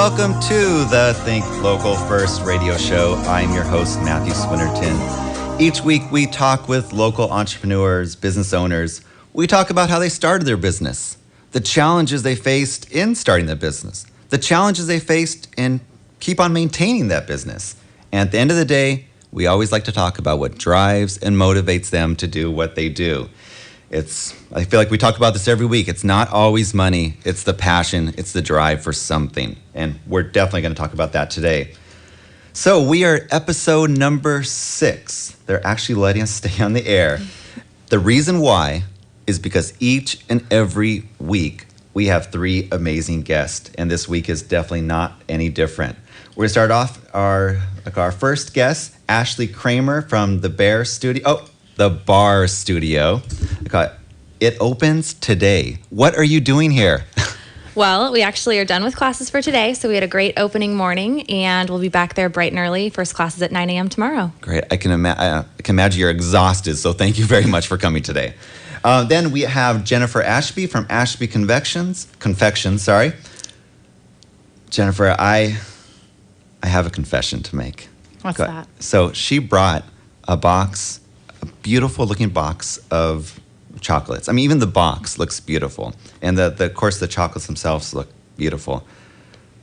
welcome to the Think Local First radio show. I'm your host, Matthew Swinnerton. Each week we talk with local entrepreneurs, business owners. We talk about how they started their business, the challenges they faced in starting their business, the challenges they faced in keep on maintaining that business. And at the end of the day, we always like to talk about what drives and motivates them to do what they do. I feel like we talk about this every week. It's not always money. It's the passion. It's the drive for something. And we're definitely going to talk about that today. So we are episode number 6. They're actually letting us stay on the air. The reason why is because each and every week we have 3 amazing guests. And this week is definitely not any different. We're going to start off our first guest, Ashley Cramer from the Barre studio. The Barre studio. It opens today. What are you doing here? Well, we actually are done with classes for today, so we had a great opening morning, and we'll be back there bright and early. First class is at 9 a.m. tomorrow. Great. I can imagine you're exhausted, so thank you very much for coming today. Then we have Jennifer Ashby from Ashby Confections. Jennifer, I have a confession to make. What's that? So she brought a beautiful looking box of chocolates. I mean, even the box looks beautiful. And of course, the chocolates themselves look beautiful.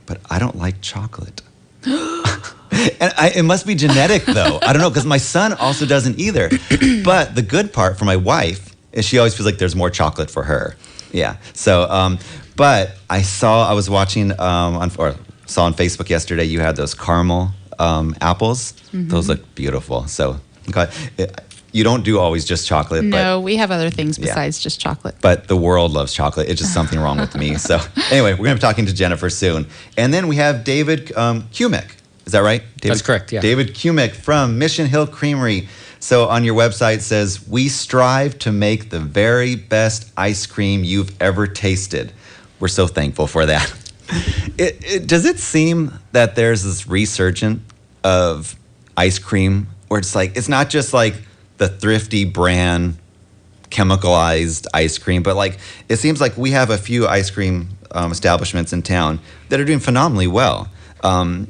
But I don't like chocolate. It must be genetic, though. I don't know, because my son also doesn't either. But the good part for my wife is she always feels like there's more chocolate for her. Yeah. So, but I was watching, saw on Facebook yesterday, you had those caramel apples. Mm-hmm. Those look beautiful. So, you don't do always just chocolate. No, we have other things besides just chocolate. But the world loves chocolate. It's just something wrong with me. So anyway, we're going to be talking to Jennifer soon. And then we have David Kumec. Is that right? David, that's correct, yeah. David Kumec from Mission Hill Creamery. So on your website it says, we strive to make the very best ice cream you've ever tasted. We're so thankful for that. Does it seem that there's this resurgence of ice cream where it's not just like the thrifty brand chemicalized ice cream, but it seems like we have a few ice cream establishments in town that are doing phenomenally well. And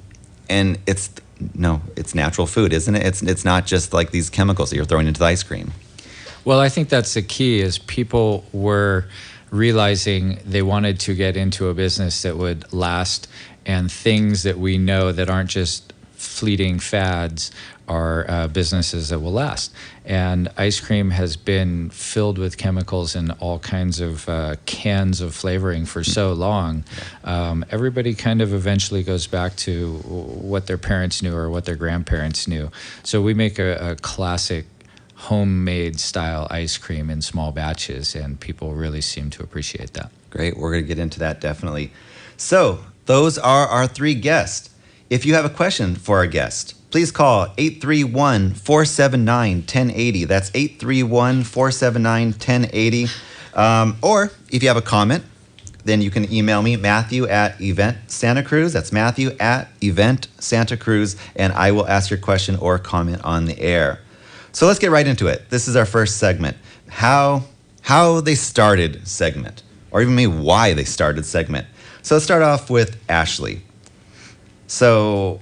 it's natural food, isn't it? It's not just like these chemicals that you're throwing into the ice cream. Well, I think that's the key is people were realizing they wanted to get into a business that would last, and things that we know that aren't just fleeting fads are businesses that will last. And ice cream has been filled with chemicals and all kinds of cans of flavoring for so long. Everybody kind of eventually goes back to what their parents knew or what their grandparents knew. So we make a classic homemade style ice cream in small batches, and people really seem to appreciate that. Great. We're going to get into that definitely. So those are our 3 guests. If you have a question for our guest, please call 831-479-1080. That's 831-479-1080. Or if you have a comment, then you can email me, Matthew at Event Santa Cruz. That's Matthew at Event Santa Cruz, and I will ask your question or comment on the air. So let's get right into it. This is our first segment, how they started segment, or even maybe why they started segment. So let's start off with Ashley. So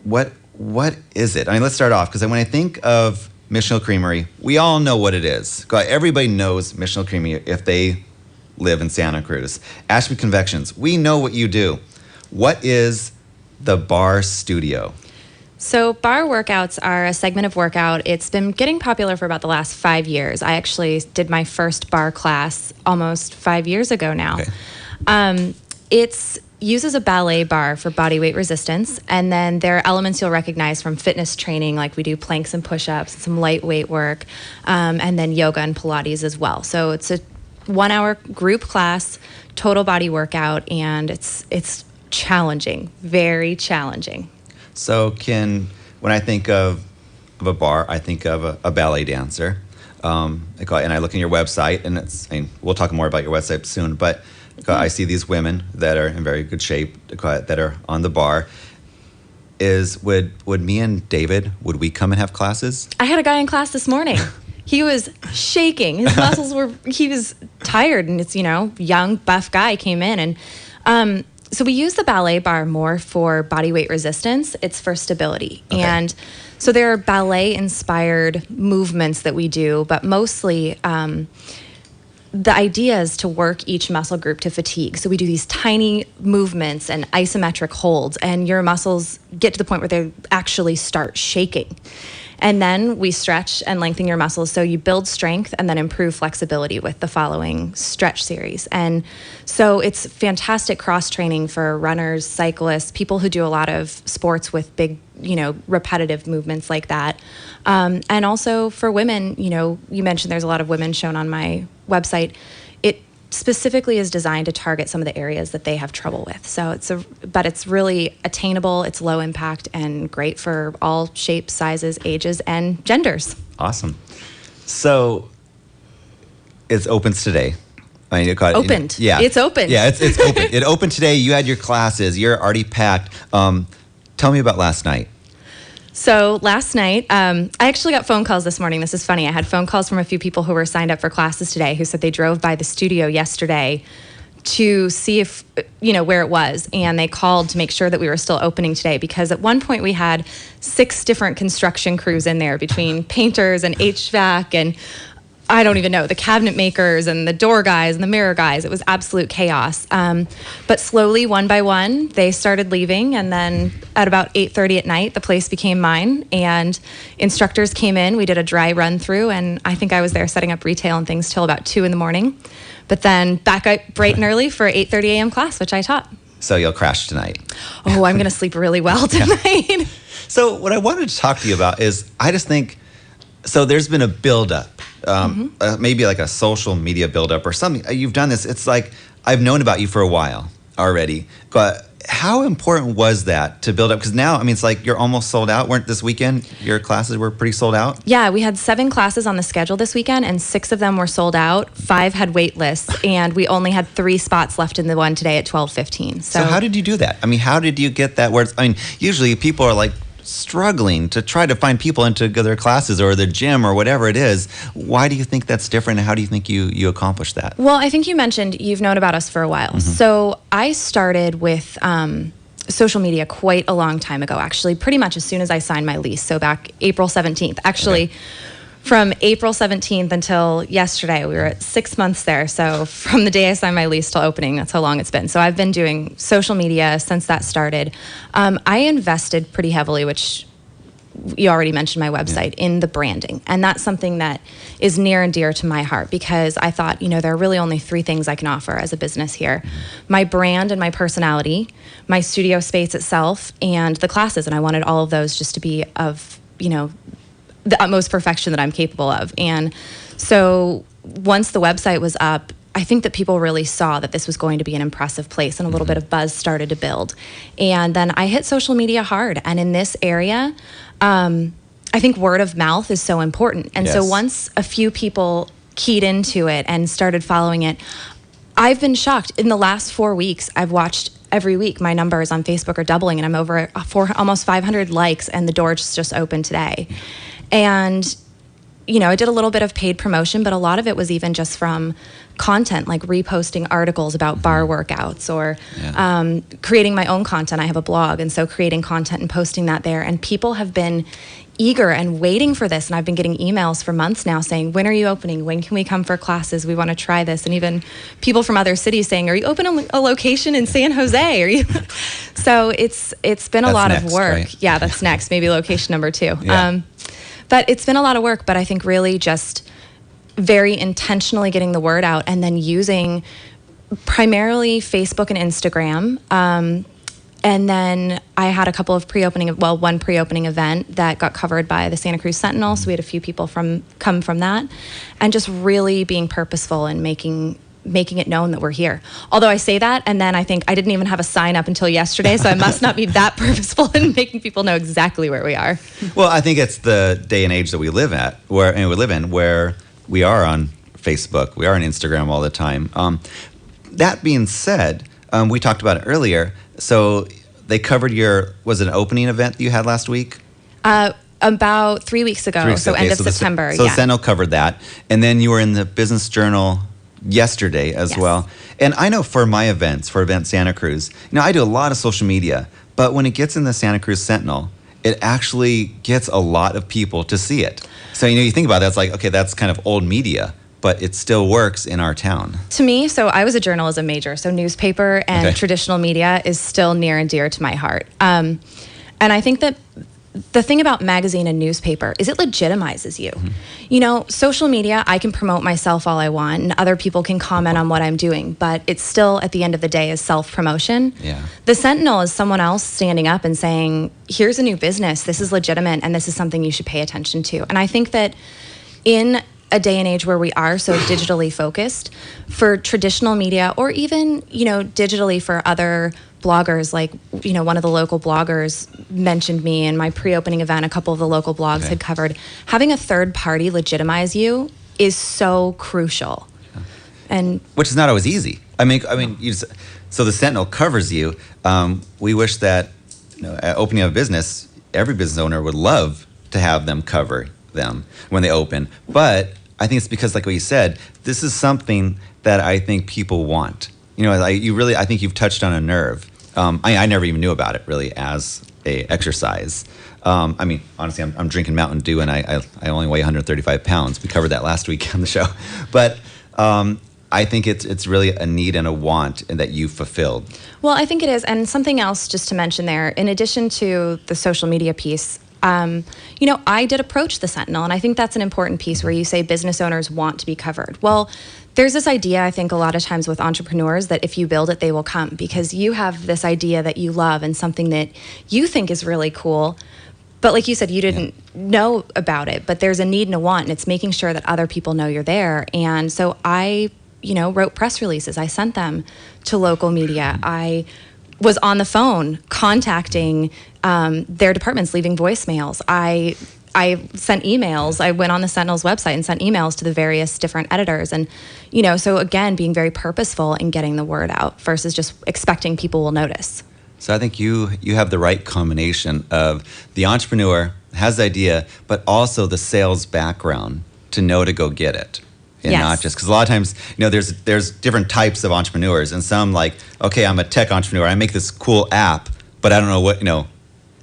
what is it? I mean, let's start off, because when I think of Mission Hill Creamery, we all know what it is. Everybody knows Mission Hill Creamery if they live in Santa Cruz. Ashby Confections, we know what you do. What is the Barre studio? So Barre workouts are a segment of workout. It's been getting popular for about the last 5 years. I actually did my first Barre class almost 5 years ago now. Okay. It's uses a ballet bar for body weight resistance, and then there are elements you'll recognize from fitness training, like we do planks and push-ups, some lightweight work, and then yoga and Pilates as well. So it's a 1-hour group class, total body workout, and it's challenging, very challenging. So when I think of a bar, I think of a ballet dancer, and I look at your website, and we'll talk more about your website soon, but I see these women that are in very good shape that are on the bar. Would me and David, would we come and have classes? I had a guy in class this morning. He was shaking. His muscles he was tired, and it's, young, buff guy came in, and So we use the ballet bar more for body weight resistance. It's for stability. Okay. And so there are ballet-inspired movements that we do, but mostly the idea is to work each muscle group to fatigue. So we do these tiny movements and isometric holds, and your muscles get to the point where they actually start shaking. And then we stretch and lengthen your muscles so you build strength and then improve flexibility with the following stretch series. And so it's fantastic cross-training for runners, cyclists, people who do a lot of sports with big, repetitive movements like that. And also for women, you mentioned there's a lot of women shown on my website. It specifically is designed to target some of the areas that they have trouble with. So but it's really attainable, it's low impact, and great for all shapes, sizes, ages, and genders. Awesome. So it opens today. Opened. Yeah. It's open. Yeah, it's open. It opened today. You had your classes. You're already packed. Tell me about last night. So last night, I actually got phone calls this morning. This is funny. I had phone calls from a few people who were signed up for classes today who said they drove by the studio yesterday to see if, where it was. And they called to make sure that we were still opening today, because at one point we had 6 different construction crews in there between painters and HVAC and I don't even know, the cabinet makers and the door guys and the mirror guys. It was absolute chaos. But slowly, one by one, they started leaving. And then at about 8:30 at night, the place became mine. And instructors came in. We did a dry run through. And I think I was there setting up retail and things till about 2 in the morning. But then back up bright and early for 8:30 a.m. class, which I taught. So you'll crash tonight. Oh, I'm going to sleep really well tonight. Yeah. So what I wanted to talk to you about is, I just think, so there's been a buildup. Maybe like a social media buildup or something. You've done this. It's like, I've known about you for a while already. But how important was that to build up? Because now, it's like you're almost sold out. Weren't this weekend your classes were pretty sold out? Yeah, we had 7 classes on the schedule this weekend, and 6 of them were sold out. 5 had wait lists, and we only had 3 spots left in the one today at 12:15. So how did you do that? How did you get that? Usually people are like struggling to try to find people into their classes or the gym or whatever it is. Why do you think that's different, and how do you think you accomplished that? Well, I think you mentioned you've known about us for a while. So I started with social media quite a long time ago, actually, pretty much as soon as I signed my lease. So back April 17th. Actually, okay. From April 17th until yesterday, we were at 6 months there. So from the day I signed my lease till opening, that's how long it's been. So I've been doing social media since that started. I invested pretty heavily, which you already mentioned my website, in the branding. And that's something that is near and dear to my heart, because I thought, there are really only 3 things I can offer as a business here. My brand and my personality, my studio space itself, and the classes. And I wanted all of those just to be of, the utmost perfection that I'm capable of. And so once the website was up, I think that people really saw that this was going to be an impressive place, and a little bit of buzz started to build. And then I hit social media hard. And in this area, I think word of mouth is so important. And so once a few people keyed into it and started following it, I've been shocked. In the last 4 weeks, I've watched every week my numbers on Facebook are doubling, and I'm over almost 500 likes, and the door just opened today. And, I did a little bit of paid promotion, but a lot of it was even just from content, like reposting articles about bar workouts or creating my own content. I have a blog, and so creating content and posting that there. And people have been eager and waiting for this. And I've been getting emails for months now saying, when are you opening? When can we come for classes? We want to try this. And even people from other cities saying, are you opening a location in San Jose? Are you? So it's been a lot of work. Right? Yeah, that's next. Maybe location number 2. Yeah. But it's been a lot of work, but I think really just very intentionally getting the word out, and then using primarily Facebook and Instagram. And then I had a couple of one pre-opening event that got covered by the Santa Cruz Sentinel. So we had a few people come from that, and just really being purposeful and making it known that we're here. Although I say that, and then I think I didn't even have a sign up until yesterday, so I must not be that purposeful in making people know exactly where we are. Well, I think it's the day and age that we live in, where we are on Facebook, we are on Instagram all the time. That being said, we talked about it earlier. So they covered was it an opening event that you had last week? About 3 weeks ago, so end of September. So the Sentinel covered that, and then you were in the Business Journal yesterday as well. And I know for my events, for Event Santa Cruz, I do a lot of social media, but when it gets in the Santa Cruz Sentinel, it actually gets a lot of people to see it. So, you think about that, it's like, okay, that's kind of old media, but it still works in our town. To me, so I was a journalism major, so newspaper and traditional media is still near and dear to my heart. And I think that the thing about magazine and newspaper is it legitimizes you. Social media, I can promote myself all I want and other people can comment on what I'm doing, but it's still, at the end of the day, is self-promotion. Yeah. The Sentinel is someone else standing up and saying, here's a new business, this is legitimate, and this is something you should pay attention to. And I think that in a day and age where we are so digitally focused, for traditional media or even, digitally for other bloggers, like, one of the local bloggers mentioned me in my pre-opening event, a couple of the local blogs had covered, having a third party legitimize you is so crucial. And which is not always easy. I mean, so the Sentinel covers you. We wish that, at opening a business, every business owner would love to have them cover them when they open. But I think it's because, like what you said, this is something that I think people want. I think you've touched on a nerve. I never even knew about it really as a exercise. Honestly, I'm drinking Mountain Dew and I only weigh 135 pounds. We covered that last week on the show. But I think it's really a need and a want that you fulfilled. Well, I think it is. And something else just to mention there, in addition to the social media piece, I did approach the Sentinel, and I think that's an important piece where you say business owners want to be covered. Well, there's this idea, I think, a lot of times with entrepreneurs that if you build it, they will come, because you have this idea that you love and something that you think is really cool. But like you said, you didn't know about it, but there's a need and a want, and it's making sure that other people know you're there. And so I, wrote press releases. I sent them to local media. I was on the phone contacting their departments, leaving voicemails. I sent emails. I went on the Sentinel's website and sent emails to the various different editors. And, so again, being very purposeful in getting the word out versus just expecting people will notice. So I think you have the right combination of the entrepreneur has the idea, but also the sales background to know to go get it. And not just, because a lot of times, there's different types of entrepreneurs, and some like, okay, I'm a tech entrepreneur, I make this cool app, but I don't know what,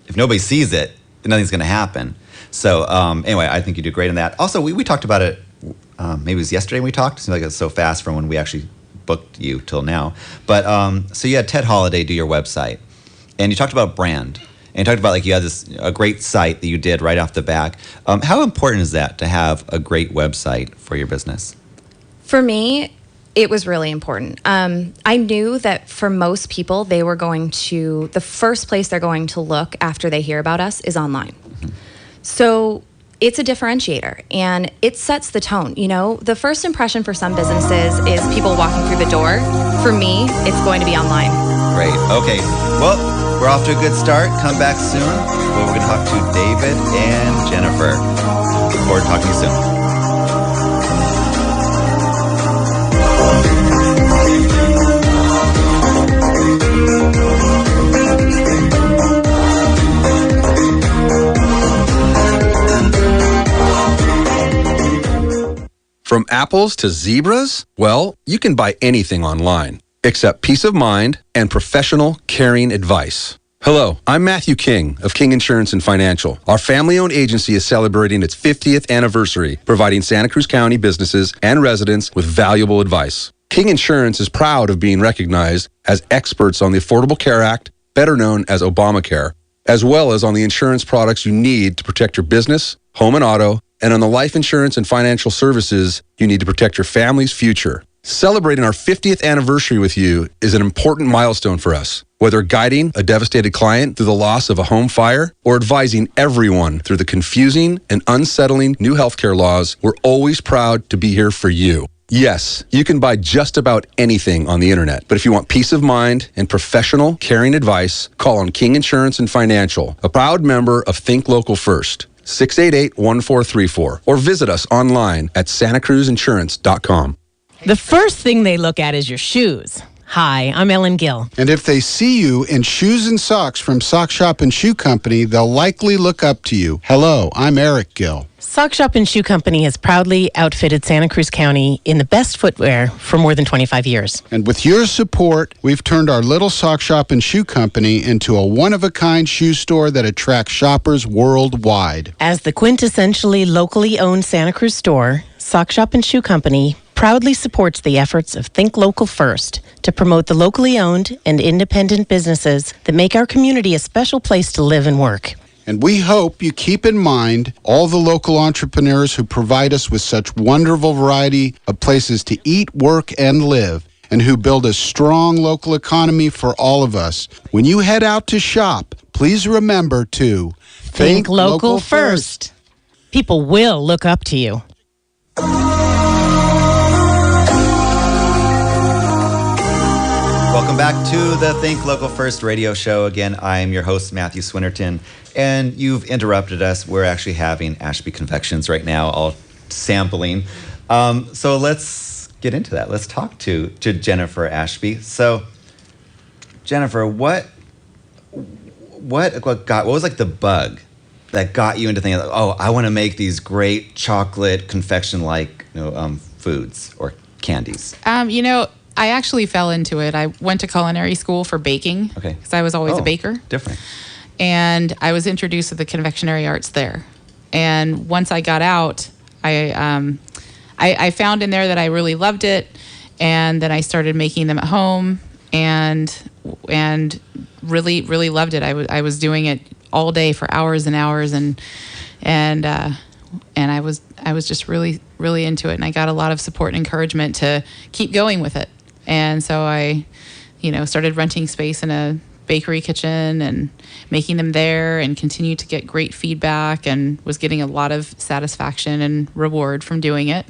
if nobody sees it, nothing's going to happen. So anyway, I think you do great in that. Also, we talked about it, maybe it was yesterday we talked. It seems like it's so fast from when we actually booked you till now. But so you had Ted Holiday do your website, and you talked about brand. And you talked about you had a great site that you did right off the back. How important is that to have a great website for your business? For me, it was really important. I knew that for most people, the first place they're going to look after they hear about us is online. Mm-hmm. So it's a differentiator, and it sets the tone. The first impression for some businesses is people walking through the door. For me, it's going to be online. Great. Okay. Well, we're off to a good start. Come back soon. We're going to talk to David and Jennifer. Look forward to talking to you soon. From apples to zebras? Well, you can buy anything online, except peace of mind and professional, caring advice. Hello, I'm Matthew King of King Insurance and Financial. Our family-owned agency is celebrating its 50th anniversary, providing Santa Cruz County businesses and residents with valuable advice. King Insurance is proud of being recognized as experts on the Affordable Care Act, better known as Obamacare, as well as on the insurance products you need to protect your business, home and auto, and on the life insurance and financial services you need to protect your family's future. Celebrating our 50th anniversary with you is an important milestone for us. Whether guiding a devastated client through the loss of a home fire or advising everyone through the confusing and unsettling new healthcare laws, we're always proud to be here for you. Yes, you can buy just about anything on the internet, but if you want peace of mind and professional, caring advice, call on King Insurance and Financial, a proud member of Think Local First, 688-1434, or visit us online at santacruzinsurance.com. The first thing they look at is your shoes. Hi, I'm Ellen Gill. And if they see you in shoes and socks from Sock Shop and Shoe Company, they'll likely look up to you. Hello, I'm Eric Gill. Sock Shop and Shoe Company has proudly outfitted Santa Cruz County in the best footwear for more than 25 years. And with your support, we've turned our little Sock Shop and Shoe Company into a one-of-a-kind shoe store that attracts shoppers worldwide. As the quintessentially locally owned Santa Cruz store, Sock Shop and Shoe Company proudly supports the efforts of Think Local First to promote the locally owned and independent businesses that make our community a special place to live and work. And we hope you keep in mind all the local entrepreneurs who provide us with such wonderful variety of places to eat, work, and live, and who build a strong local economy for all of us. When you head out to shop, please remember to think local first. People will look up to you. Welcome back to the Think Local First radio show. Again, I am your host, Matthew Swinnerton, and you've interrupted us. We're actually having Ashby confections right now, all sampling. So let's get into that. Let's talk to Jennifer Ashby. So, Jennifer, what was like the bug that got you into thinking, oh, I want to make these great chocolate confection-like foods or candies? I actually fell into it. I went to culinary school for baking because I was always a baker. Different. And I was introduced to the confectionery arts there. And once I got out, I found in there that I really loved it, and then I started making them at home and really, really loved it. I was doing it all day for hours and hours, and I was just really, really into it, and I got a lot of support and encouragement to keep going with it. And so I, started renting space in a bakery kitchen and making them there, and continued to get great feedback, and was getting a lot of satisfaction and reward from doing it.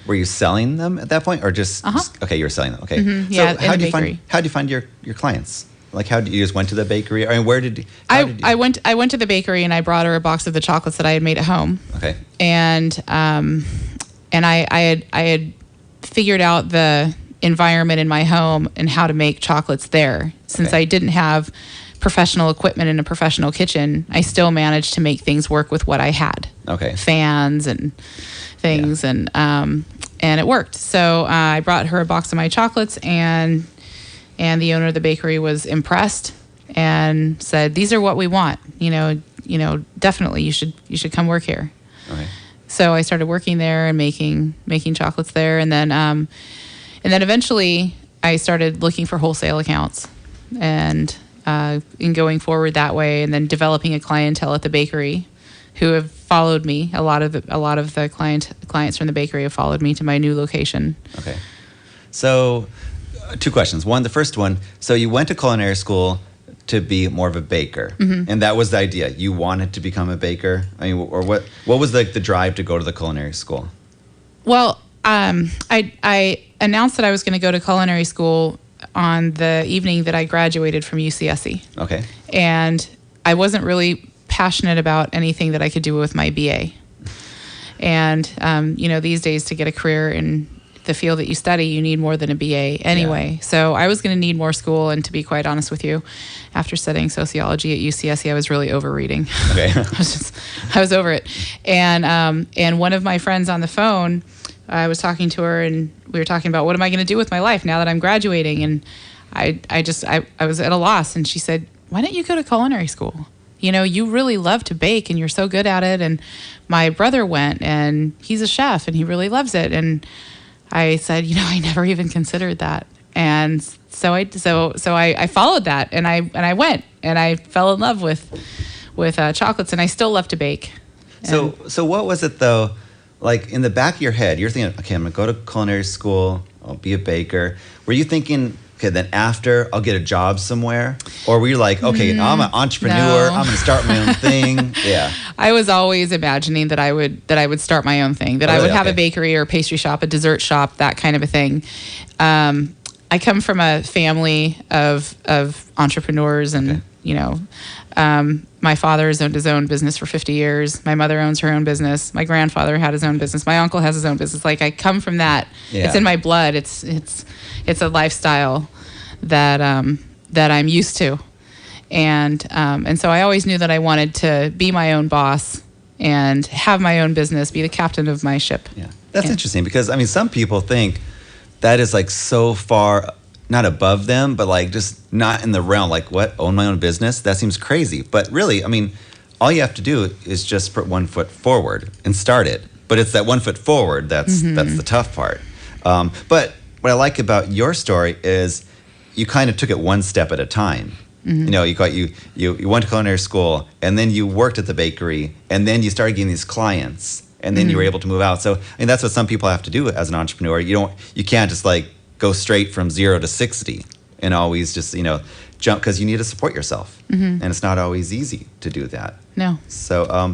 Were you selling them at that point, or just okay? You were selling them. Okay. Mm-hmm. So yeah, how do you find your clients? Like, how did you just went to the bakery? I mean, where did you? I went to the bakery, and I brought her a box of the chocolates that I had made at home. Okay. And I had figured out the environment in my home and how to make chocolates there. Since I didn't have professional equipment in a professional kitchen, I still managed to make things work with what I had. Okay. Fans and things, and it worked. So I brought her a box of my chocolates, and the owner of the bakery was impressed and said, "These are what we want. Definitely you should come work here." Okay. So I started working there and making chocolates there, and then eventually I started looking for wholesale accounts, and in going forward that way, and then developing a clientele at the bakery who have followed me. A lot of the clients from the bakery have followed me to my new location. Okay. So, two questions. One, the first one, so you went to culinary school to be more of a baker, and that was the idea. You wanted to become a baker? I mean, or what was the drive to go to the culinary school? Well, I announced that I was going to go to culinary school on the evening that I graduated from UCSC. Okay. And I wasn't really passionate about anything that I could do with my BA. And, these days to get a career in the field that you study, you need more than a BA anyway. Yeah. So I was going to need more school. And to be quite honest with you, after studying sociology at UCSC, I was really over reading. Okay. I was over it. And one of my friends on the phone, I was talking to her, and we were talking about, what am I going to do with my life now that I'm graduating? And I was at a loss. And she said, why don't you go to culinary school? You really love to bake, and you're so good at it. And my brother went, and he's a chef, and he really loves it. And I said, I never even considered that. And so I followed that, and I went, and I fell in love with chocolates, and I still love to bake. So what was it though? Like, in the back of your head, you're thinking, okay, I'm gonna go to culinary school, I'll be a baker. Were you thinking, okay, then after I'll get a job somewhere? Or were you like, okay, I'm an entrepreneur, I'm gonna start my own thing? Yeah. I was always imagining that I would start my own thing, that I would have a bakery or a pastry shop, a dessert shop, that kind of a thing. I come from a family of entrepreneurs, and my father has owned his own business for 50 years. My mother owns her own business. My grandfather had his own business. My uncle has his own business. Like, I come from that. Yeah. It's in my blood. It's a lifestyle that I'm used to. And so I always knew that I wanted to be my own boss and have my own business, be the captain of my ship. Yeah, that's interesting because, I mean, some people think that is like so far, not above them, but like just not in the realm, like what, own my own business? That seems crazy. But really, I mean, all you have to do is just put one foot forward and start it. But it's that 1 foot forward that's the tough part. But what I like about your story is you kind of took it one step at a time. You know, you went to culinary school, and then you worked at the bakery, and then you started getting these clients, and then you were able to move out. So, I mean, that's what some people have to do as an entrepreneur. You can't just like go straight from 0 to 60 and always just, you know, jump, because you need to support yourself, and it's not always easy to do that. No. So,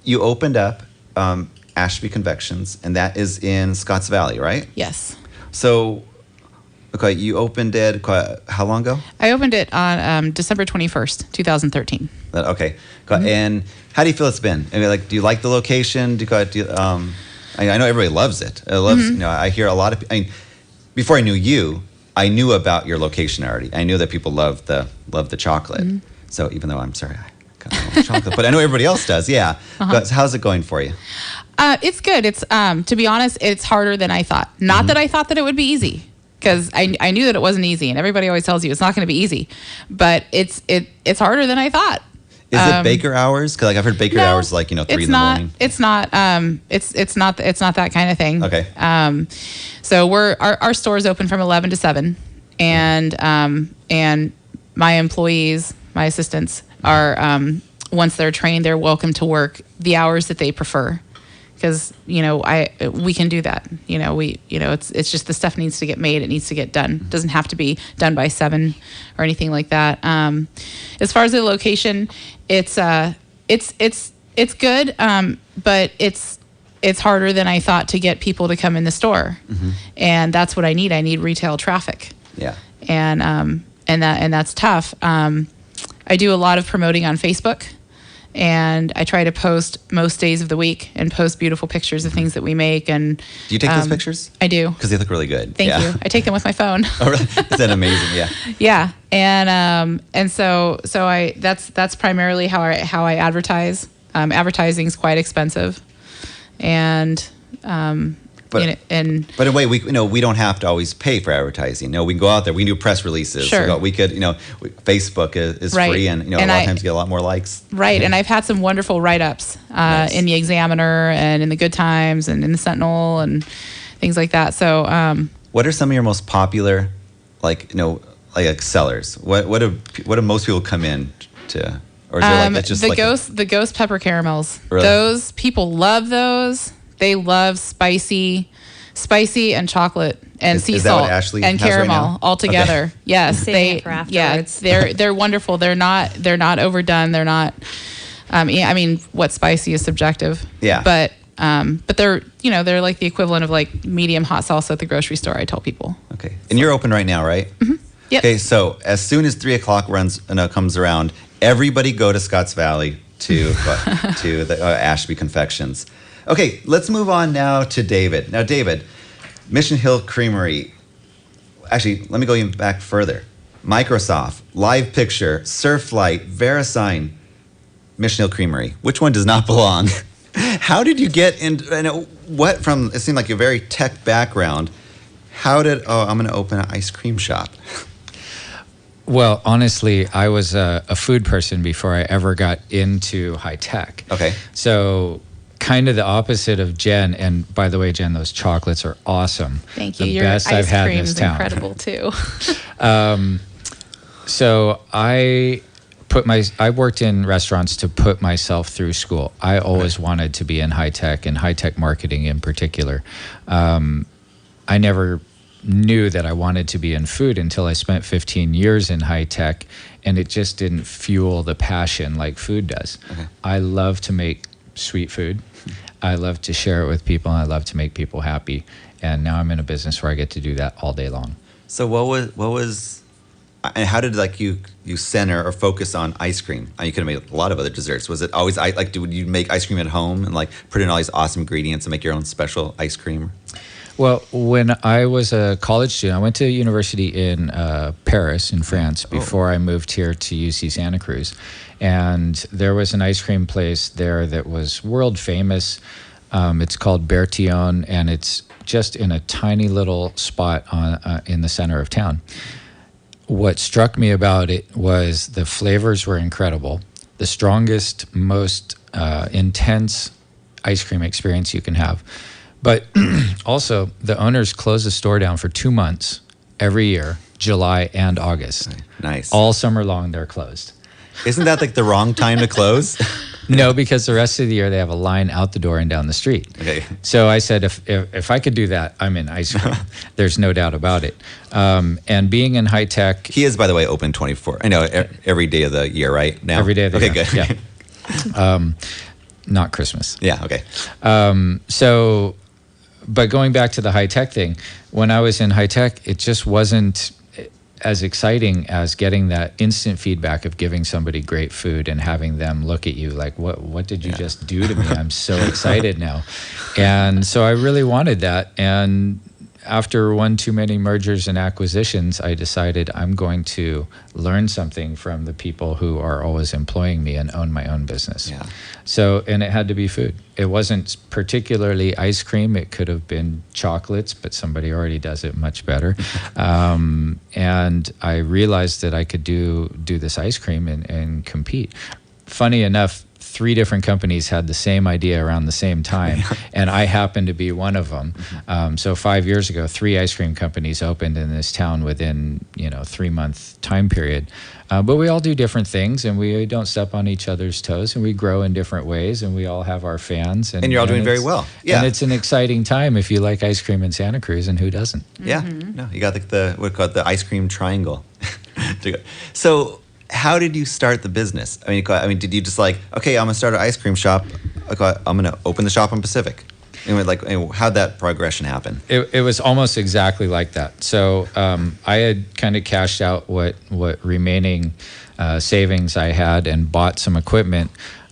you opened up Ashby Confections, and that is in Scotts Valley, right? Yes. So, okay, you opened it how long ago? I opened it on December 21st, 2013. Okay. And how do you feel it's been? I mean, like, do you like the location? I know everybody loves it. You know, I hear a lot of. I mean, before I knew you, I knew about your location already. I knew that people love the chocolate. So even though I'm sorry, I got no chocolate, but I know everybody else does. Yeah. But how's it going for you? It's good. It's to be honest, it's harder than I thought. Not that I thought that it would be easy, because I knew that it wasn't easy, and everybody always tells you it's not going to be easy, but it's harder than I thought. Is it baker hours? Because like I've heard baker hours like 3 in the morning. It's not. It's not that kind of thing. Okay. So our store is open from 11 to 7, and my employees, my assistants are once they're trained, they're welcome to work the hours that they prefer. Because we can do that. It's just the stuff needs to get made. It needs to get done. It doesn't have to be done by 7 or anything like that. As far as the location, it's good, but it's harder than I thought to get people to come in the store, and that's what I need. I need retail traffic. Yeah. And that's tough. I do a lot of promoting on Facebook. And I try to post most days of the week and post beautiful pictures of things that we make. And do you take those pictures? I do, because they look really good. Thank you. I take them with my phone. Oh, really? Is that amazing? Yeah. Yeah, and so that's primarily how I advertise. Advertising is quite expensive, and But in a way, we don't have to always pay for advertising. We can go out there. We can do press releases. Sure. We could, Facebook is right. free, and a lot of times you get a lot more likes. Right, and I've had some wonderful write-ups Nice. in the Examiner and in the Good Times and in the Sentinel and things like that. So, what are some of your most popular, like sellers? What do most people come in to? Or is there it's just the ghost pepper caramels. Really? Those people love those. They love spicy and chocolate and sea is that what salt Ashley and has right caramel now? all together. Okay. Yes, Saving it for afterwards. they're wonderful. They're not overdone. They're not. I mean, what spicy is subjective. Yeah. But they're they're like the equivalent of like medium hot salsa at the grocery store. I tell people. Okay, and you're open right now, right? Mm-hmm. Yep. Okay, so as soon as 3:00 comes around, everybody go to Scotts Valley to the Ashby Confections. Okay, let's move on now to David. Now, David, Mission Hill Creamery. Actually, let me go even back further. Microsoft, Live Picture, Surflight, VeriSign, Mission Hill Creamery. Which one does not belong? How did you get into, it seemed like a very tech background. I'm going to open an ice cream shop. Well, honestly, I was a food person before I ever got into high tech. Okay. So kind of the opposite of Jen. And by the way, Jen, those chocolates are awesome. Thank you. The Your best ice I've had in cream this is town. incredible too. So I worked in restaurants to put myself through school. I always wanted to be in high tech and high tech marketing in particular. I never knew that I wanted to be in food until I spent 15 years in high tech, and it just didn't fuel the passion like food does. Okay. I love to make sweet food. I love to share it with people, and I love to make people happy. And now I'm in a business where I get to do that all day long. So what was and how did you center or focus on ice cream? You could have made a lot of other desserts. Was it always would you make ice cream at home and put in all these awesome ingredients and make your own special ice cream? Well, when I was a college student, I went to university in Paris, in France, before I moved here to UC Santa Cruz. And there was an ice cream place there that was world famous. It's called Bertillon, and it's just in a tiny little spot in the center of town. What struck me about it was the flavors were incredible. The strongest, most intense ice cream experience you can have. But also, the owners close the store down for 2 months every year, July and August. Nice. All summer long, they're closed. Isn't that like the wrong time to close? No, because the rest of the year they have a line out the door and down the street. Okay. So I said, if I could do that, I'm in ice cream. There's no doubt about it. And being in high tech, He is, by the way, open 24. I know every day of the year, right? Now. every day of the okay, year. good. Yeah. Not Christmas. Yeah. Okay. But going back to the high tech thing, when I was in high tech, it just wasn't as exciting as getting that instant feedback of giving somebody great food and having them look at you like, what did you just do to me? I'm so excited now. And so I really wanted that. And after one too many mergers and acquisitions, I decided I'm going to learn something from the people who are always employing me and own my own business. Yeah. So, and it had to be food. It wasn't particularly ice cream. It could have been chocolates, but somebody already does it much better. And I realized that I could do this ice cream and compete. Funny enough, 3 different companies had the same idea around the same time, and I happened to be one of them. So 5 years ago, 3 ice cream companies opened in this town within 3-month time period. But we all do different things, and we don't step on each other's toes, and we grow in different ways, and we all have our fans. And you're all doing very well. Yeah. And it's an exciting time if you like ice cream in Santa Cruz, and who doesn't? Yeah. No, you got the what we call it, the ice cream triangle. So, how did you start the business? I mean, did you just like, okay, I'm gonna start an ice cream shop. Okay, I'm gonna open the shop on Pacific. And how'd that progression happen? It was almost exactly like that. So I had kind of cashed out what remaining savings I had and bought some equipment.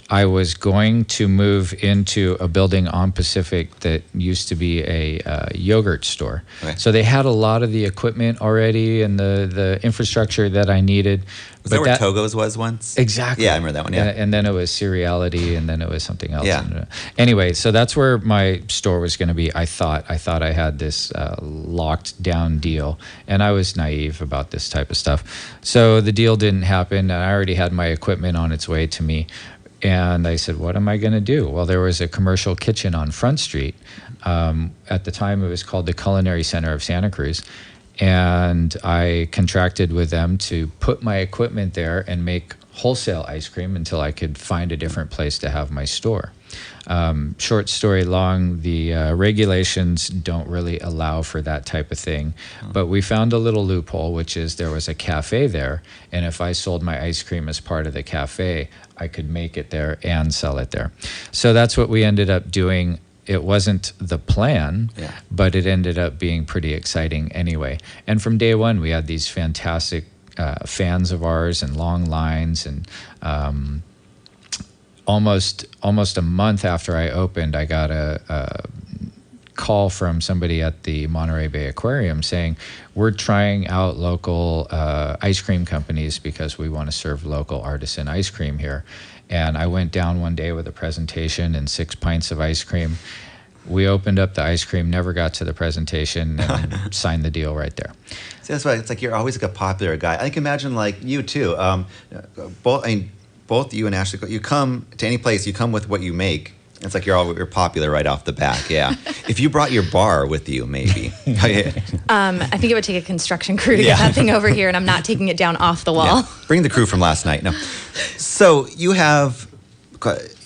I was going to move into a building on Pacific that used to be a yogurt store. Okay. So they had a lot of the equipment already and the infrastructure that I needed. Was that where Togo's was once? Exactly. Yeah, I remember that one, yeah. And then it was Cereality, and then it was something else. Yeah. Anyway, so that's where my store was going to be. I thought I had this locked down deal, and I was naive about this type of stuff. So the deal didn't happen, and I already had my equipment on its way to me. And I said, what am I going to do? Well, there was a commercial kitchen on Front Street. At the time, it was called the Culinary Center of Santa Cruz. And I contracted with them to put my equipment there and make wholesale ice cream until I could find a different place to have my store. Short story long, the regulations don't really allow for that type of thing. But we found a little loophole, which is there was a cafe there. And if I sold my ice cream as part of the cafe, I could make it there and sell it there. So that's what we ended up doing. It wasn't the plan, but it ended up being pretty exciting anyway. And from day one, we had these fantastic fans of ours and long lines. And almost a month after I opened, I got a call from somebody at the Monterey Bay Aquarium saying, we're trying out local ice cream companies because we want to serve local artisan ice cream here. And I went down one day with a presentation and 6 pints of ice cream. We opened up the ice cream, never got to the presentation, and signed the deal right there. See, that's why it's like you're always like a popular guy. I can imagine like you too. Both you and Ashley, you come to any place, you come with what you make. It's like you're popular right off the bat. Yeah. If you brought your bar with you, maybe. I think it would take a construction crew to get that thing over here, and I'm not taking it down off the wall. Yeah. Bring the crew from last night. No. So you have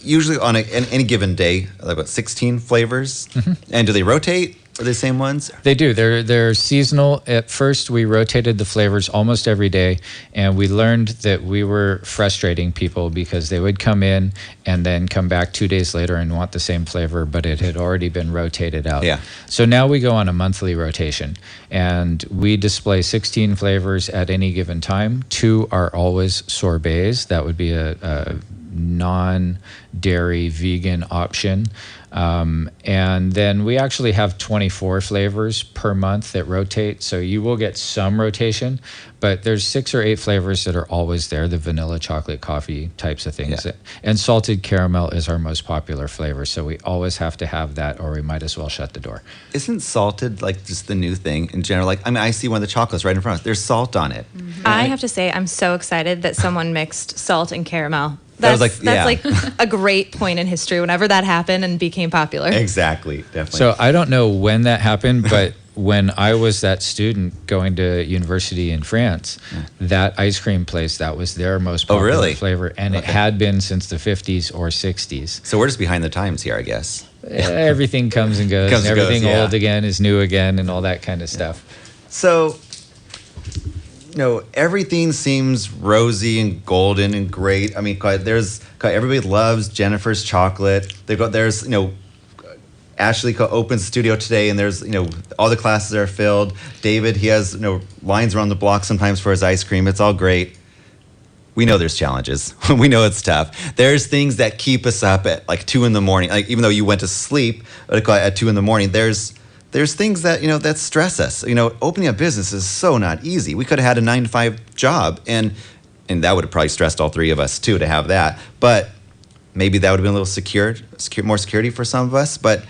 usually on any given day, like about 16 flavors. And do they rotate? Are they the same ones? They do. They're seasonal. At first, we rotated the flavors almost every day, and we learned that we were frustrating people because they would come in and then come back 2 days later and want the same flavor, but it had already been rotated out. Yeah. So now we go on a monthly rotation, and we display 16 flavors at any given time. 2 are always sorbets. That would be a non-dairy vegan option. And then we actually have 24 flavors per month that rotate. So you will get some rotation, but there's 6 or 8 flavors that are always there, the vanilla, chocolate, coffee types of things. Yeah. And salted caramel is our most popular flavor. So we always have to have that, or we might as well shut the door. Isn't salted like just the new thing in general? Like, I mean, I see one of the chocolates right in front of us. There's salt on it. Mm-hmm. I have to say, I'm so excited that someone mixed salt and caramel. That's like a great point in history whenever that happened and became popular. Exactly, definitely. So I don't know when that happened, but when I was that student going to university in France, that ice cream place, that was their most popular flavor. And it had been since the 50s or 60s. So we're just behind the times here, I guess. Everything comes and goes. And everything old again is new again and all that kind of stuff. So, everything seems rosy and golden and great. I mean, everybody loves Jennifer's chocolate. There's Ashley opens the studio today, and there's all the classes are filled. David, he has lines around the block sometimes for his ice cream. It's all great. We know there's challenges. We know it's tough. There's things that keep us up at like 2 a.m. Like even though you went to sleep at 2 a.m, there's things that that stress us. Opening a business is so not easy. We could have had a 9-to-5 job, and that would have probably stressed all 3 of us too to have that. But maybe that would have been a little more security for some of us. But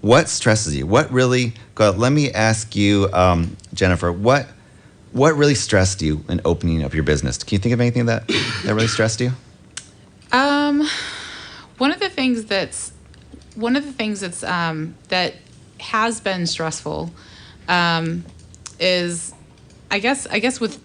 what stresses you? What really? Let me ask you, Jennifer. What really stressed you in opening up your business? Can you think of anything that really stressed you? One of the things that's that has been stressful is I guess with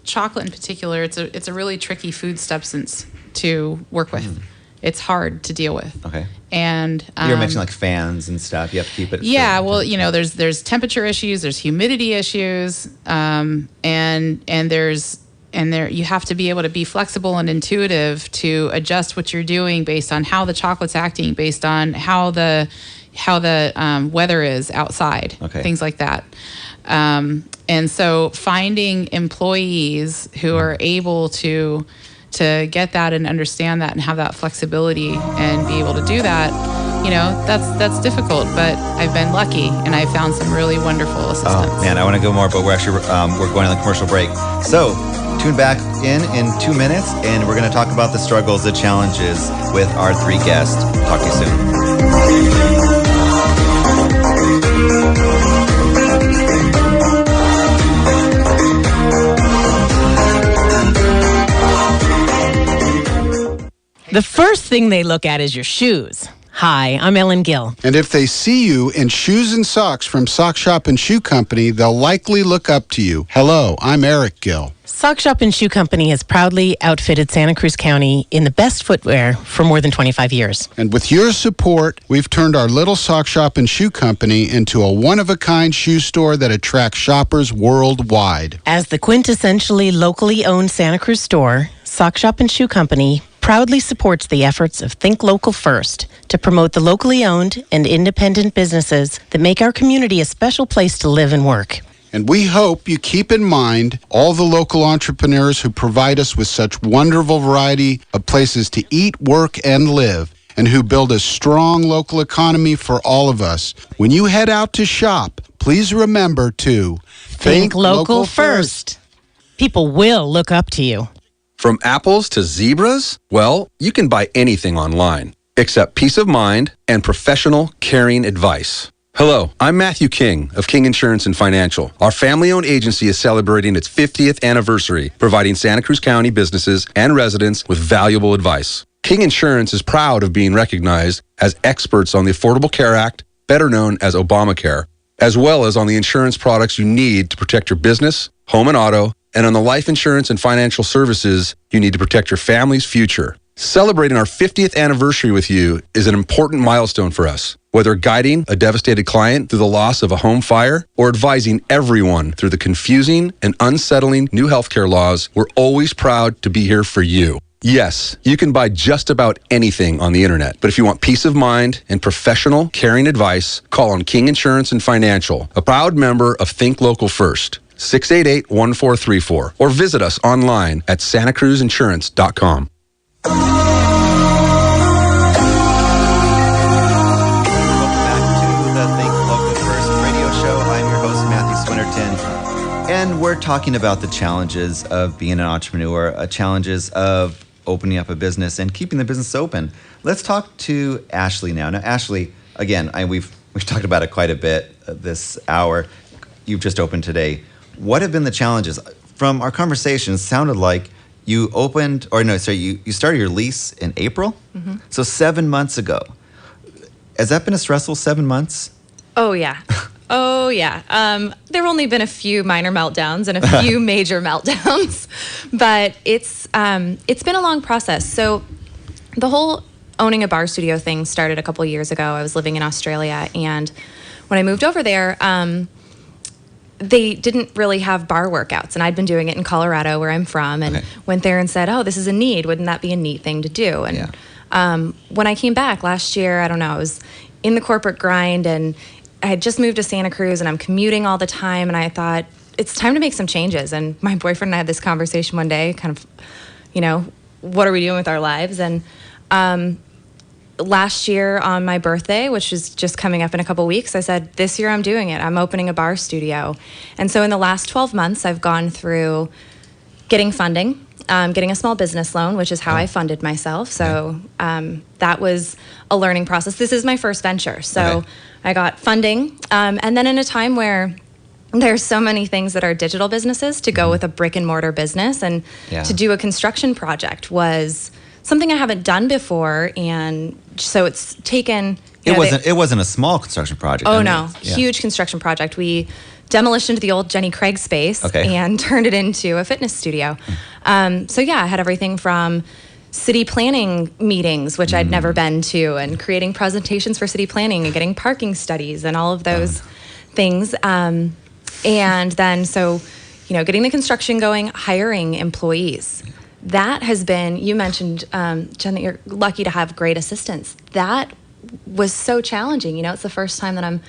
chocolate in particular, it's a really tricky food substance to work with. It's hard to deal with. Okay. And you were mentioning like fans and stuff. You have to keep it. Yeah. Well, there's temperature issues, there's humidity issues, and you have to be able to be flexible and intuitive to adjust what you're doing based on how the chocolate's acting, based on how the weather is outside, things like that. And so finding employees who are able to get that and understand that and have that flexibility and be able to do that, that's difficult, but I've been lucky and I've found some really wonderful assistants. Oh man, I want to go more, but we're going on the commercial break. So tune back in 2 minutes, and we're going to talk about the struggles, the challenges with our 3 guests. Talk to you soon. The first thing they look at is your shoes. Hi, I'm Ellen Gill. And if they see you in shoes and socks from Sock Shop and Shoe Company, they'll likely look up to you. Hello, I'm Eric Gill. Sock Shop and Shoe Company has proudly outfitted Santa Cruz County in the best footwear for more than 25 years. And with your support, we've turned our little Sock Shop and Shoe Company into a one-of-a-kind shoe store that attracts shoppers worldwide. As the quintessentially locally owned Santa Cruz store, Sock Shop and Shoe Company proudly supports the efforts of Think Local First to promote the locally owned and independent businesses that make our community a special place to live and work. And we hope you keep in mind all the local entrepreneurs who provide us with such wonderful variety of places to eat, work, and live, and who build a strong local economy for all of us. When you head out to shop, please remember to think local first. People will look up to you. From apples to zebras? Well, you can buy anything online, except peace of mind and professional, caring advice. Hello, I'm Matthew King of King Insurance and Financial. Our family-owned agency is celebrating its 50th anniversary, providing Santa Cruz County businesses and residents with valuable advice. King Insurance is proud of being recognized as experts on the Affordable Care Act, better known as Obamacare, as well as on the insurance products you need to protect your business, home and auto, and on the life insurance and financial services you need to protect your family's future. Celebrating our 50th anniversary with you is an important milestone for us. Whether guiding a devastated client through the loss of a home fire or advising everyone through the confusing and unsettling new healthcare laws, we're always proud to be here for you. Yes, you can buy just about anything on the internet, but if you want peace of mind and professional, caring advice, call on King Insurance and Financial, a proud member of Think Local First. 688-1434 or visit us online at santacruzinsurance.com. And we're talking about the challenges of being an entrepreneur, challenges of opening up a business and keeping the business open. Let's talk to Ashley now. Now, Ashley, again, we've talked about it quite a bit this hour. You've just opened today. What have been the challenges? From our conversation, it sounded like you you started your lease in April? Mm-hmm. So 7 months ago. Has that been a stressful 7 months? Oh, yeah. Oh, yeah. There have only been a few minor meltdowns and a few major meltdowns, but it's been a long process. So the whole owning a bar studio thing started a couple years ago. I was living in Australia, and when I moved over there, they didn't really have bar workouts, and I'd been doing it in Colorado, where I'm from, and went there and said, oh, this is a need. Wouldn't that be a neat thing to do? And when I came back last year, I don't know, I was in the corporate grind, and I had just moved to Santa Cruz, and I'm commuting all the time, and I thought, it's time to make some changes. And my boyfriend and I had this conversation one day, kind of, what are we doing with our lives? And last year on my birthday, which is just coming up in a couple weeks, I said, this year I'm doing it. I'm opening a bar studio. And so in the last 12 months, I've gone through getting funding, getting a small business loan, which is how I funded myself. So that was a learning process. This is my first venture. So I got funding. And then in a time where there's so many things that are digital businesses, to go with a brick and mortar business and to do a construction project was something I haven't done before. And so it's taken... It wasn't a small construction project. Oh, no. Huge construction project. We demolished the old Jenny Craig space and turned it into a fitness studio. So I had everything from city planning meetings, which I'd never been to, and creating presentations for city planning and getting parking studies and all of those things. And then getting the construction going, hiring employees. That has been, you mentioned, Jen, that you're lucky to have great assistants. That was so challenging. It's the first time that I'm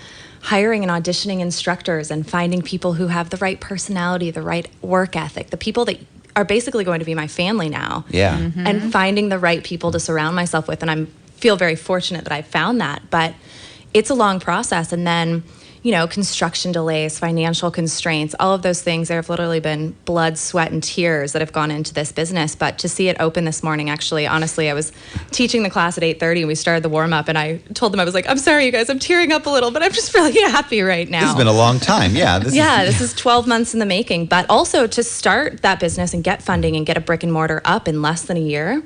hiring and auditioning instructors and finding people who have the right personality, the right work ethic, the people that are basically going to be my family now. Yeah. Mm-hmm. And finding the right people to surround myself with. And I feel very fortunate that I found that. But it's a long process. And then, construction delays, financial constraints, all of those things. There have literally been blood, sweat, and tears that have gone into this business. But to see it open this morning, actually, honestly, I was teaching the class at 8:30 and we started the warm-up, and I told them, I was like, I'm sorry, you guys, I'm tearing up a little, but I'm just really happy right now. This has been a long time. Yeah. This is 12 months in the making. But also to start that business and get funding and get a brick and mortar up in less than a year,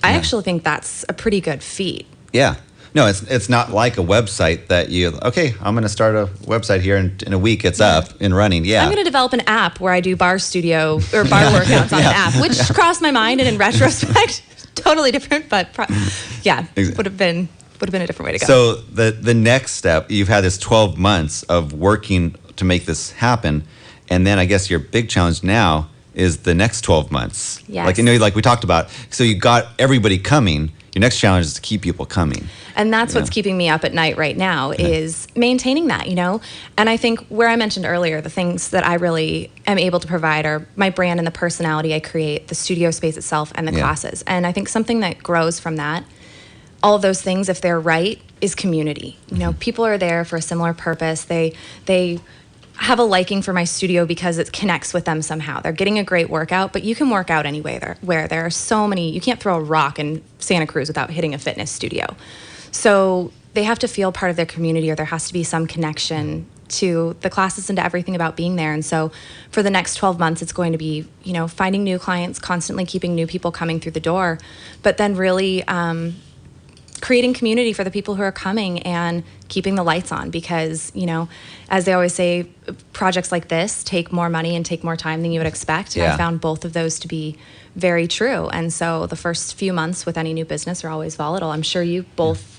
I actually think that's a pretty good feat. Yeah. No, it's not like a website that I'm going to start a website here, and in a week it's up and running. Yeah. I'm going to develop an app where I do bar studio or bar workouts on an app, which crossed my mind, and in retrospect, totally different, but would have been a different way to go. So the next step, you've had this 12 months of working to make this happen, and then I guess your big challenge now is the next 12 months. Yes. Like we talked about. So you got everybody coming. Your next challenge is to keep people coming. And that's what's keeping me up at night right now is maintaining that, And I think where I mentioned earlier, the things that I really am able to provide are my brand and the personality I create, the studio space itself, and the classes. And I think something that grows from that, all of those things, if they're right, is community. People are there for a similar purpose. They have a liking for my studio because it connects with them somehow. They're getting a great workout, but you can work out anywhere where there are so many. You can't throw a rock in Santa Cruz without hitting a fitness studio. So they have to feel part of their community, or there has to be some connection to the classes and to everything about being there. And so for the next 12 months, it's going to be, finding new clients, constantly keeping new people coming through the door, but then really creating community for the people who are coming and keeping the lights on, because, as they always say, projects like this take more money and take more time than you would expect. And I found both of those to be very true. And so the first few months with any new business are always volatile. I'm sure you both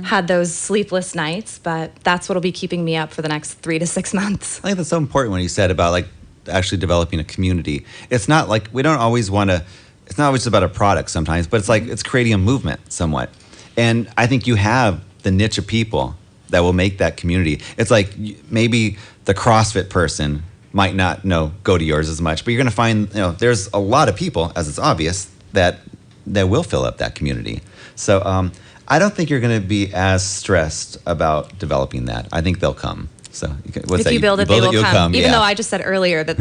had those sleepless nights, but that's what'll be keeping me up for the next 3 to 6 months. I think that's so important when you said about actually developing a community. It's not like we don't always want to, it's not always about a product sometimes, but it's like it's creating a movement somewhat. And I think you have the niche of people that will make that community. It's like maybe the CrossFit person might not go to yours as much, but you're going to find there's a lot of people, as it's obvious, that will fill up that community. So I don't think you're going to be as stressed about developing that. I think they'll come. So if you build it, they will come. Even though I just said earlier that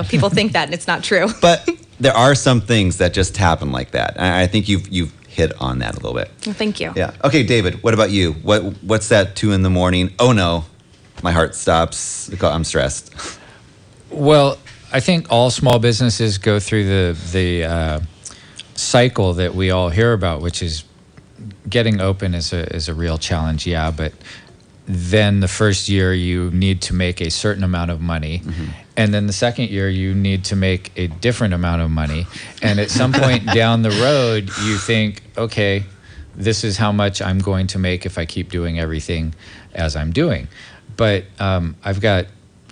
people think that and it's not true. But there are some things that just happen like that. I think you've hit on that a little bit. Well, thank you. Yeah. Okay, David. What about you? What's that 2 a.m? Oh no, my heart stops. I'm stressed. Well, I think all small businesses go through the cycle that we all hear about, which is getting open is a real challenge. Yeah, but then the first year you need to make a certain amount of money. Mm-hmm. And then the second year you need to make a different amount of money. And at some point down the road, you think, okay, this is how much I'm going to make if I keep doing everything as I'm doing. But I've got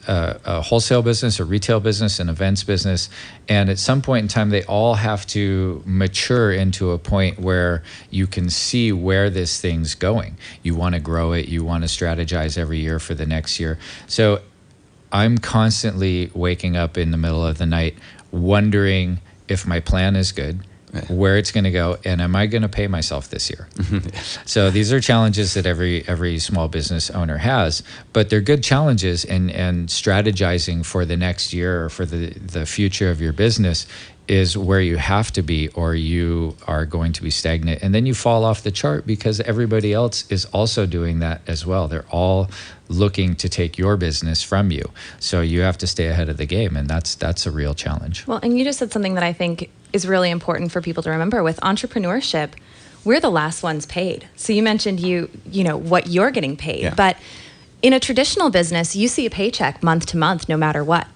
a wholesale business, a retail business, an events business, and at some point in time, they all have to mature into a point where you can see where this thing's going. You want to grow it. You want to strategize every year for the next year. So I'm constantly waking up in the middle of the night wondering if my plan is good, where it's going to go, and am I going to pay myself this year? So these are challenges that every small business owner has, but they're good challenges, and strategizing for the next year or for the future of your business is where you have to be, or you are going to be stagnant, and then you fall off the chart because everybody else is also doing that as well. They're all looking to take your business from you, so you have to stay ahead of the game, and that's a real challenge. Well, and you just said something that I think is really important for people to remember. With entrepreneurship, we're the last ones paid. So you mentioned you know what you're getting paid, but in a traditional business, you see a paycheck month to month, no matter what.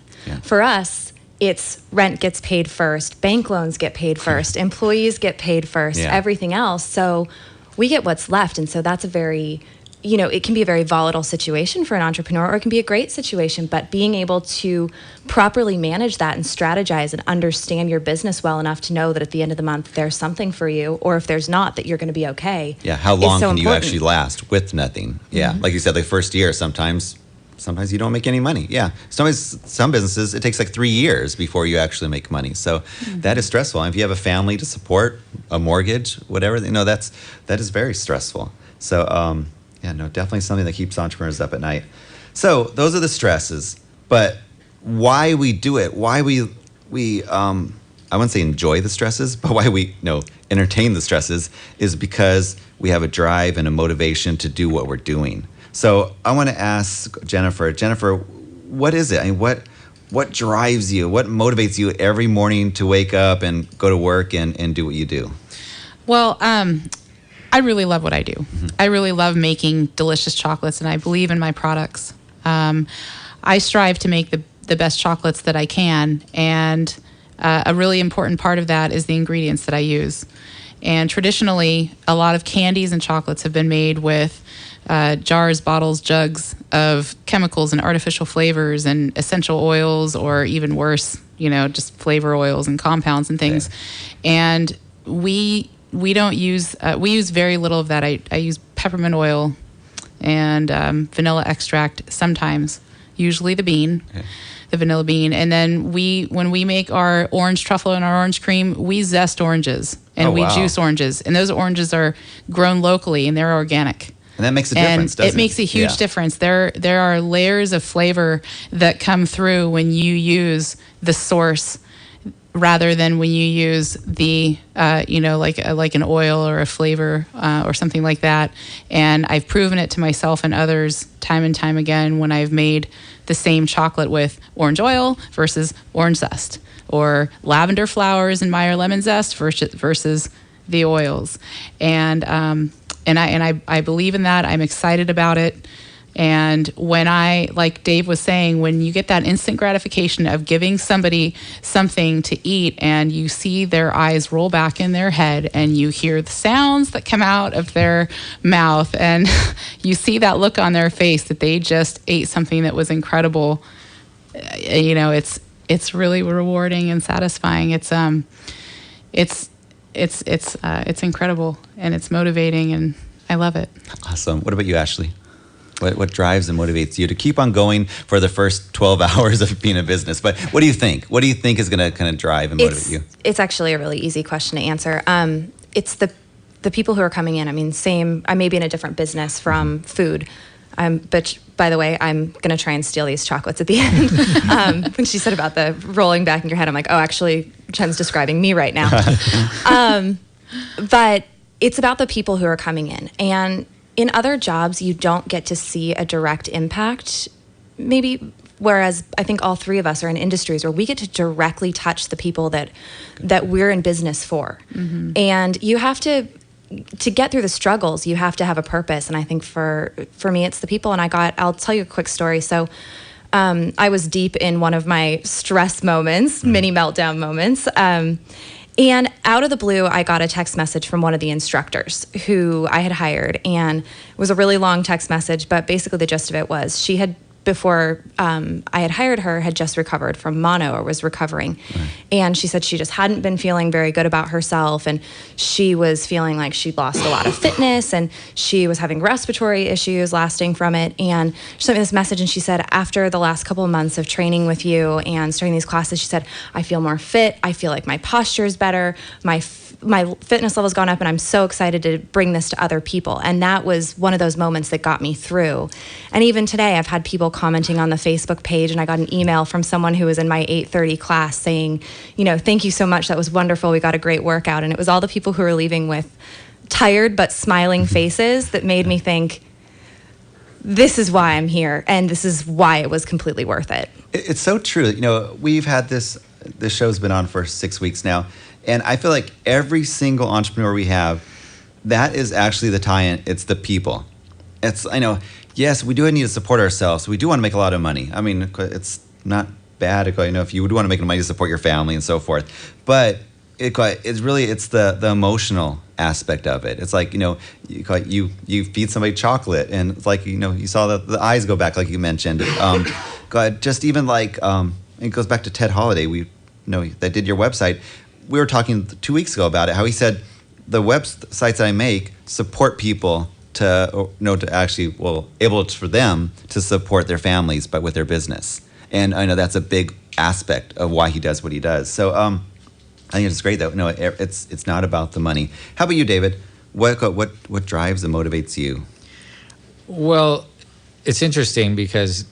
For us, it's rent gets paid first, bank loans get paid first, employees get paid first, everything else. So we get what's left. And so that's a very, it can be a very volatile situation for an entrepreneur, or it can be a great situation, but being able to properly manage that and strategize and understand your business well enough to know that at the end of the month, there's something for you, or if there's not, that you're going to be okay. Yeah. How long can you actually last with nothing? Yeah. Mm-hmm. Like you said, the first year, sometimes you don't make any money. Yeah. Some businesses, it takes like 3 years before you actually make money. So that is stressful. And if you have a family to support, a mortgage, whatever, that is very stressful. So, definitely something that keeps entrepreneurs up at night. So those are the stresses, but why we do it, why we I wouldn't say enjoy the stresses, but why we entertain the stresses is because we have a drive and a motivation to do what we're doing. So I want to ask Jennifer. Jennifer, what is it? I mean, what drives you? What motivates you every morning to wake up and go to work and do what you do? Well, I really love what I do. Mm-hmm. I really love making delicious chocolates, and I believe in my products. I strive to make the best chocolates that I can, and a really important part of that is the ingredients that I use. And traditionally, a lot of candies and chocolates have been made with jars, bottles, jugs of chemicals and artificial flavors and essential oils, or even worse, just flavor oils and compounds and things. Okay. And we don't use, we use very little of that. I use peppermint oil and vanilla extract sometimes, usually the bean. Okay. The vanilla bean. And then when we make our orange truffle and our orange cream, we zest oranges and we juice oranges. And those oranges are grown locally and they're organic. And that makes a difference, doesn't it? It makes a huge difference. There are layers of flavor that come through when you use the source rather than when you use the, like an oil or a flavor or something like that. And I've proven it to myself and others time and time again when I've made the same chocolate with orange oil versus orange zest, or lavender flowers and Meyer lemon zest versus the oils. And I believe in that. I'm excited about it. And when like Dave was saying, when you get that instant gratification of giving somebody something to eat and you see their eyes roll back in their head and you hear the sounds that come out of their mouth and you see that look on their face that they just ate something that was incredible, it's really rewarding and satisfying. It's incredible and it's motivating and I love it. Awesome. What about you, Ashley? What drives and motivates you to keep on going for the first 12 hours of being a business? But what do you think? What do you think is going to kind of drive and motivate you? It's actually a really easy question to answer. It's the people who are coming in. I mean, I may be in a different business from food. But by the way, I'm going to try and steal these chocolates at the end. When she said about the rolling back in your head, I'm like, oh, actually, Jen's describing me right now. But it's about the people who are coming in. And in other jobs, you don't get to see a direct impact, maybe, whereas I think all three of us are in industries where we get to directly touch the people that we're in business for. Mm-hmm. And you have to get through the struggles, you have to have a purpose. And I think for me, it's the people. And I'll tell you a quick story. So I was deep in one of my stress moments, mini meltdown moments. And out of the blue, I got a text message from one of the instructors who I had hired. And it was a really long text message, but basically the gist of it was she had, before I had hired her, had just recovered from mono, or was recovering. Right. And she said she just hadn't been feeling very good about herself, and she was feeling like she'd lost a lot of fitness, and she was having respiratory issues lasting from it. And she sent me this message, and she said, after the last couple of months of training with you and starting these classes, she said, I feel more fit, I feel like my posture is better, my fitness level's gone up, and I'm so excited to bring this to other people. And that was one of those moments that got me through. And even today, I've had people commenting on the Facebook page, and I got an email from someone who was in my 8:30 class saying, thank you so much, that was wonderful, we got a great workout. And it was all the people who were leaving with tired but smiling faces that made me think, this is why I'm here, and this is why it was completely worth it. It's so true. We've had this show's been on for 6 weeks now, and I feel like every single entrepreneur we have, that is actually the tie-in. It's the people. Yes, we do need to support ourselves. We do want to make a lot of money. I mean, it's not bad, if you would want to make money to support your family and so forth. But it's the emotional aspect of it. It's like, you feed somebody chocolate, and it's like, you saw the eyes go back, like you mentioned. Just even like, it goes back to Ted Holiday, that did your website. We were talking 2 weeks ago about it, how he said the websites that I make support people to actually, able for them to support their families, but with their business. And I know that's a big aspect of why he does what he does. So I think it's great that it's not about the money. How about you, David? What drives and motivates you? Well, it's interesting because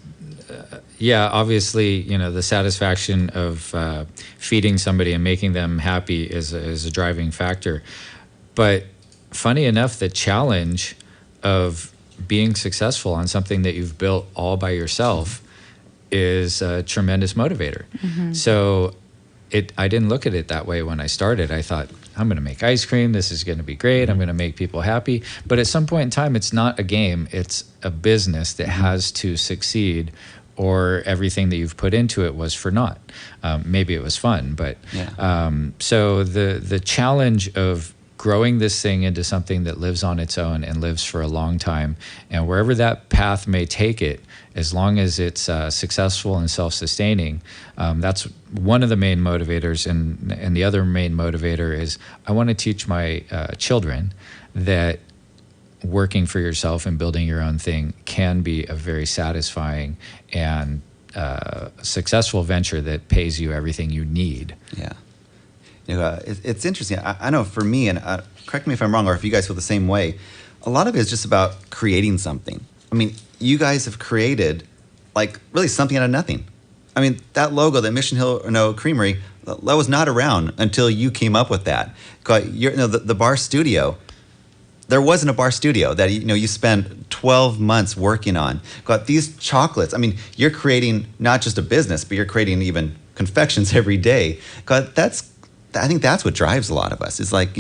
obviously, the satisfaction of feeding somebody and making them happy is a driving factor. But funny enough, the challenge of being successful on something that you've built all by yourself is a tremendous motivator. Mm-hmm. So I didn't look at it that way when I started. I thought, I'm going to make ice cream. This is going to be great. Mm-hmm. I'm going to make people happy. But at some point in time, it's not a game. It's a business that has to succeed, or everything that you've put into it was for naught. Maybe it was fun, but so the challenge of growing this thing into something that lives on its own and lives for a long time, and wherever that path may take it, as long as it's successful and self-sustaining, that's one of the main motivators. And the other main motivator is I want to teach my children that working for yourself and building your own thing can be a very satisfying and successful venture that pays you everything you need. Yeah. It's interesting. I know for me, and correct me if I'm wrong, or if you guys feel the same way, a lot of it is just about creating something. I mean, you guys have created really something out of nothing. I mean, that logo, that Mission Hill Creamery, that was not around until you came up with that. The Barre studio, there wasn't a Barre studio that you spent 12 months working on. Got these chocolates. I mean, you're creating not just a business, but you're creating even confections every day. I think that's what drives a lot of us. It's like,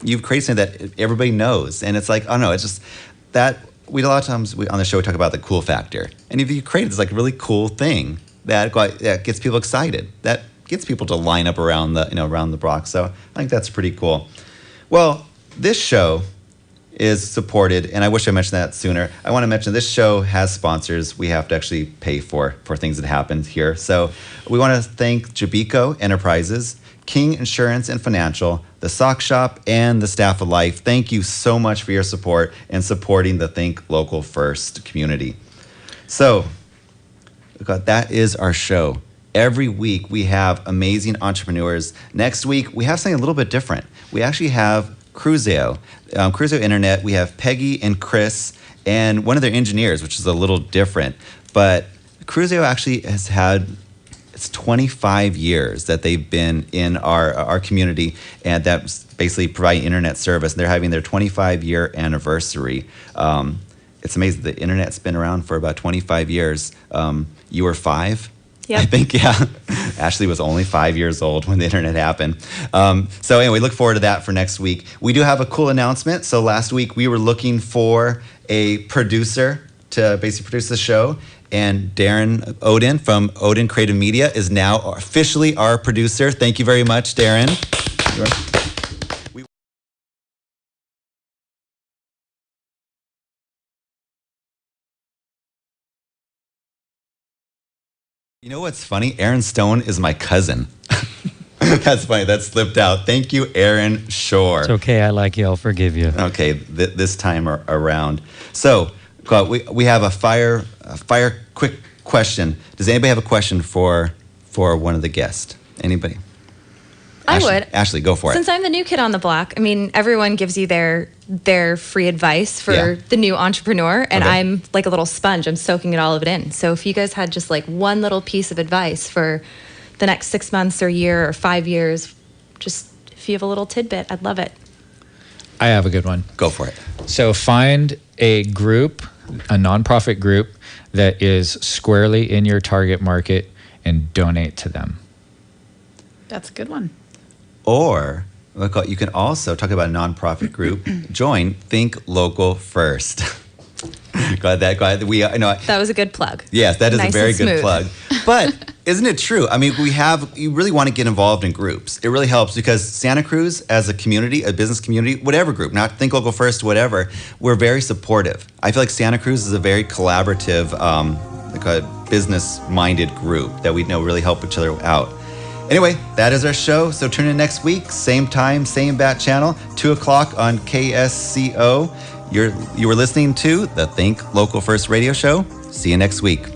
you've created something that everybody knows, and it's like, oh no, it's just that a lot of times on the show we talk about the cool factor. And if you create this really cool thing that gets people excited, that gets people to line up around the block. So I think that's pretty cool. Well, this show is supported, and I wish I mentioned that sooner. I want to mention this show has sponsors we have to actually pay for things that happen here. So we want to thank Jabico Enterprises, King Insurance and Financial, the Sock Shop, and the staff of Life. Thank you so much for your support and supporting the Think Local First community. So, that is our show. Every week we have amazing entrepreneurs. Next week we have something a little bit different. We actually have Cruzio, Cruzio Internet. We have Peggy and Chris and one of their engineers, which is a little different. But Cruzio actually has had, it's 25 years that they've been in our community, and that's basically providing internet service. They're having their 25-year anniversary. It's amazing. The internet's been around for about 25 years. You were 5? Yep. I think, yeah. Ashley was only 5 years old when the internet happened. So anyway, look forward to that for next week. We do have a cool announcement. So last week we were looking for a producer to basically produce the show. And Darren Odin from Odin Creative Media is now officially our producer. Thank you very much, Darren. You know what's funny? Aaron Stone is my cousin. That's funny. That slipped out. Thank you, Aaron Shore. It's okay. I like you. I'll forgive you. Okay, this time around. So we have a fire quick question. Does anybody have a question for one of the guests? Anybody? I would. Ashley, go for it. Since I'm the new kid on the block, I mean, everyone gives you their free advice for the new entrepreneur, and I'm like a little sponge. I'm soaking all of it in. So if you guys had just like one little piece of advice for the next 6 months or year or 5 years, just if you have a little tidbit, I'd love it. I have a good one. Go for it. So find a group, a nonprofit group that is squarely in your target market and donate to them. That's a good one. Or you can also talk about a nonprofit group. Join Think Local First. Glad that that was a good plug. Yes, that is nice a very good plug. But isn't it true? I mean, you really want to get involved in groups. It really helps because Santa Cruz, as a community, a business community, whatever group, not Think Local First, whatever, we're very supportive. I feel like Santa Cruz is a very collaborative, like a business-minded group that we know really help each other out. Anyway, that is our show. So tune in next week, same time, same bat channel, 2 o'clock on KSCO. You were listening to the Think Local First radio show. See you next week.